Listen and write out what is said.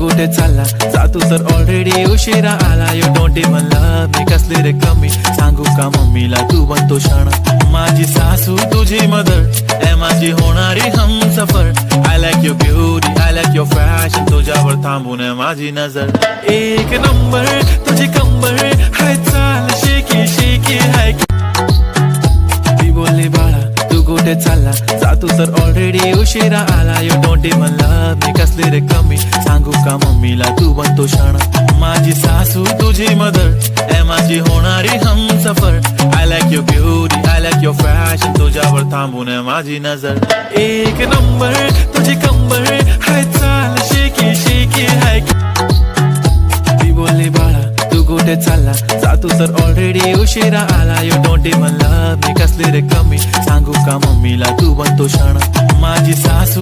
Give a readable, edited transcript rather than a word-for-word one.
कुठे चालला जा तू तर ऑलरेडी उशिरा आला. यू डोंट इवन लव्ह मी, कसले रे कमी सांगू का मम्मीला तू बनतो क्षण. माझी सासू तुझी मदर ए माझी होणारी Humsafar. I like your beauty, I like your fashion, तुझ्यावर थांबून आहे माझी नजर. एक नंबर तुझी कंबर हाय, चाल शेकी शेकी हाय. ती बोलली बाळा तू कुठे चालला जा तू तर ऑलरेडी उशिरा आला. यू डोंट इवन लव्ह मी, कसले रे कमी सांगू का मम्मीला तू बनतो क्षण. माझी सासू तुझी मदर ए माझी होणारी Humsafar. I like your beauty, I like your fashion, तुझ्यावर थांबून आहे माझी नजर. एक नंबर तुझी कंबर हाय, चाल शेकी शेकी हाय. ती बोलली बाळा तू कुठे चालला जा तू तर ऑलरेडी उशिरा आला. यू डोंट इवन लव्ह मी, कसले रे कमी सांगू का मम्मीला तू बनतो क्षण. माझी सासू